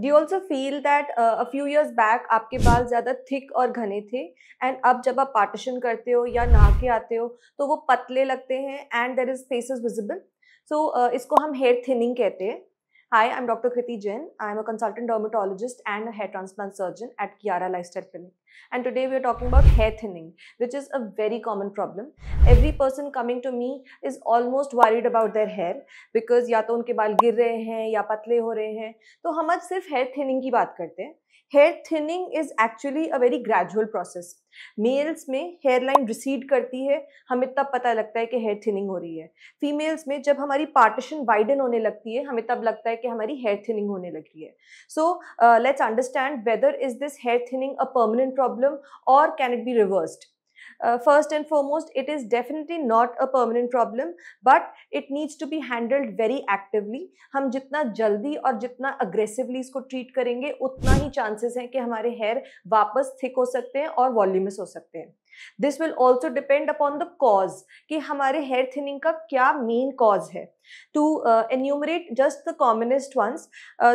Do you also feel that a few years back आपके बाल ज़्यादा थिक और घने थे एंड अब जब आप पार्टीशन करते हो या नहा के आते हो तो वो पतले लगते हैं and there is faces visible? So इसको हम हेयर थिनिंग कहते हैं. Hi, I'm Dr. Kriti Jain. I'm a consultant dermatologist and a hair transplant surgeon at Kiara Lifestyle Clinic. And today we are talking about hair thinning, which is a very common problem. Every person coming to me is almost worried about their hair because या तो उनके बाल गिर रहे हैं या पतले हो रहे हैं. तो हम आज सिर्फ hair thinning की बात करते हैं. Hair thinning is actually a very gradual process. Males में हेयर लाइन रिसीड करती है, हमें तब पता लगता है कि हेयर थिनिंग हो रही है. फीमेल्स में जब हमारी पार्टीशन वाइडन होने लगती है, हमें तब लगता है कि हमारी हेयर थिनिंग होने लगी है. So let's understand whether is this hair thinning a permanent problem और can it be reversed. First and foremost, it is definitely not a permanent problem, but it needs to be handled very actively. हम जितना जल्दी और जितना aggressively इसको treat करेंगे, उतना ही chances हैं कि हमारे hair वापस thick हो सकते हैं और voluminous हो सकते हैं. This will also depend upon the cause कि हमारे hair thinning का क्या main cause है. To enumerate just the commonest ones,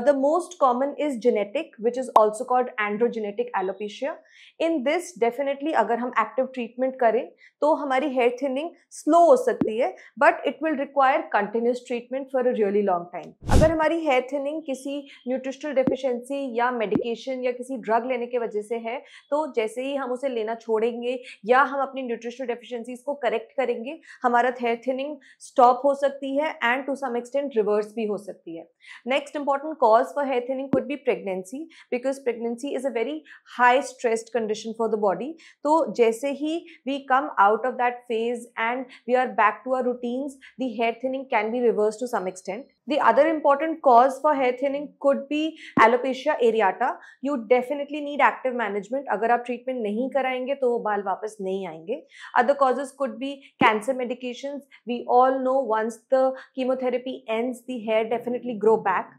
the most common is genetic, which is also called androgenetic alopecia. In this, definitely अगर हम active treatment करें तो हमारी hair thinning slow हो सकती है, but it will require continuous treatment for a really long time. अगर हमारी hair thinning किसी nutritional deficiency या medication या किसी drug लेने की वजह से है, तो जैसे ही हम उसे लेना छोड़ेंगे या हम अपनी न्यूट्रिशनल डेफिशिएंसीज को करेक्ट करेंगे, हमारा हेयर थिनिंग स्टॉप हो सकती है and to some extent reverse भी हो सकती है. Next important cause for hair thinning could be pregnancy, because pregnancy is a very high stressed condition for the body. तो जैसे ही we come out of that phase and we are back to our routines, the hair thinning can be reverse to some extent. The other important cause for hair thinning could be alopecia areata. You definitely need active management. अगर आप treatment नहीं कराएंगे तो वो बाल वापस नहीं आएंगे. Other causes could be cancer medications. We all know once the chemotherapy ends, the hair definitely grow back.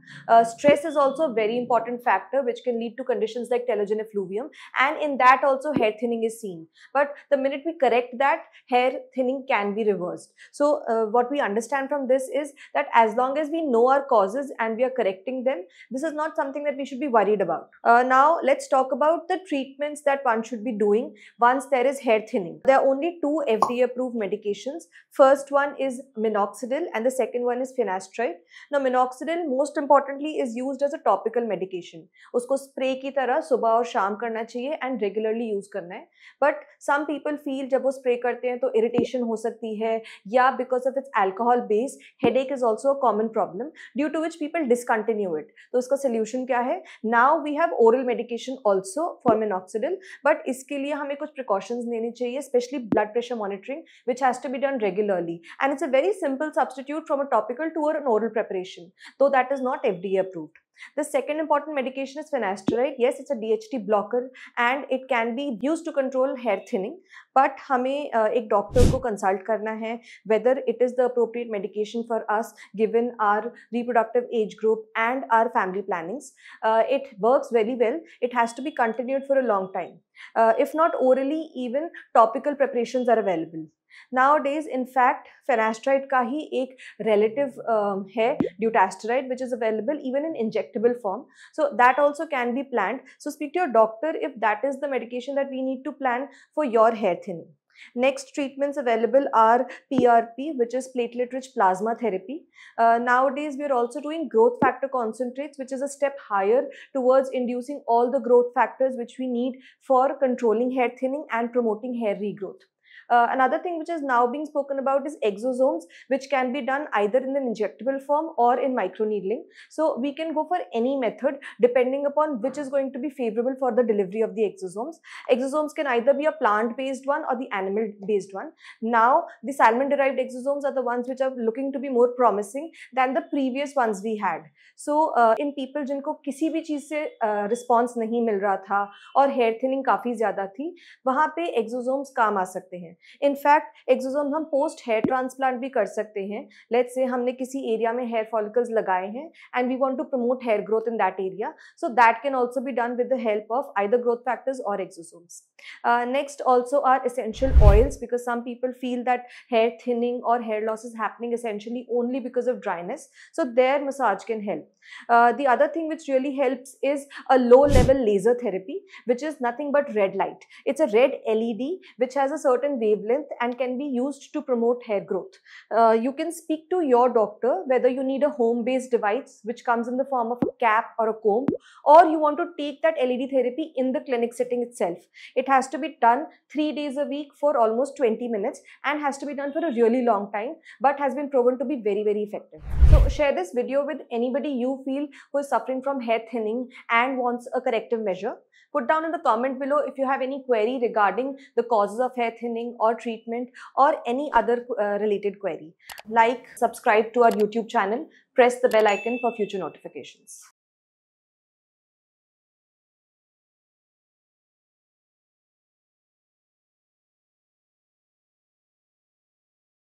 Stress is also a very important factor which can lead to conditions like telogen effluvium, and in that also hair thinning is seen. But the minute we correct that, hair thinning can be reversed. So what we understand from this is that as long as we know our causes and we are correcting them, this is not something that we should be worried about. Now let's talk about the treatments that one should be doing once there is hair thinning. There are only two FDA approved medications. First one is minoxidil and the second one is finasteride. Now minoxidil most importantly is used as a topical medication. उसको spray की तरह सुबह और शाम करना चाहिए and regularly use करना है. But some people feel जब वो spray करते हैं तो irritation हो सकती है, या because of its alcohol base, headache is also a common problem due to which people discontinue it. तो इसका solution क्या है? Now we have oral medication also for minoxidil, but इसके लिए हमें कुछ precautions लेनी चाहिए, especially blood pressure monitoring, which has to be done regularly. And it's a very simple substitute from a topical to an oral preparation, though that is not FDA approved. The second important medication is finasteride. Yes, it's a DHT blocker and it can be used to control hair thinning. But हमें एक doctor को consult करना है whether it is the appropriate medication for us given our reproductive age group and our family plannings. It works very well. It has to be continued for a long time. If not orally, even topical preparations are available. Nowadays, in fact, finasteride का ही एक relative है dutasteride, which is available even in injectable form. So that also can be planned. So speak to your doctor if that is the medication that we need to plan for your hair thinning. Next treatments available are PRP, which is platelet-rich plasma therapy. Nowadays, we are also doing growth factor concentrates, which is a step higher towards inducing all the growth factors which we need for controlling hair thinning and promoting hair regrowth. Another thing which is now being spoken about is exosomes, which can be done either in an injectable form or in microneedling. So we can go for any method depending upon which is going to be favorable for the delivery of the exosomes. Exosomes can either be a plant-based one or the animal-based one. Now, the salmon-derived exosomes are the ones which are looking to be more promising than the previous ones we had. So, in people जिनको किसी भी चीज़ से response नहीं मिल रहा था और hair thinning काफ़ी ज़्यादा थी, वहाँ पे exosomes काम आ सकते हैं. इनफैक्ट एक्सोसोम हम पोस्ट हेयर ट्रांसप्लांट भी कर सकते हैं. लेट्स से हमने किसी एरिया में हेयर फॉलिकल्स लगाए हैं and we want to promote hair growth in that area, so that can also be done with the help of either growth factors or exosomes. Next also are essential oils, because some people feel that hair thinning or hair loss is happening essentially only because of dryness, so their massage can help. The other thing which really helps is a low level laser therapy, which is nothing but red light. It's a red LED which has a certain wavelength and can be used to promote hair growth. You can speak to your doctor whether you need a home based device which comes in the form of a cap or a comb, or you want to take that LED therapy in the clinic setting itself. It has to be done 3 days a week for almost 20 minutes and has to be done for a really long time, but has been proven to be very, very effective. So share this video with anybody you feel who is suffering from hair thinning and wants a corrective measure. Put down in the comment below if you have any query regarding the causes of hair thinning or treatment or any other related query. Like, subscribe to our YouTube channel, press the bell icon for future notifications.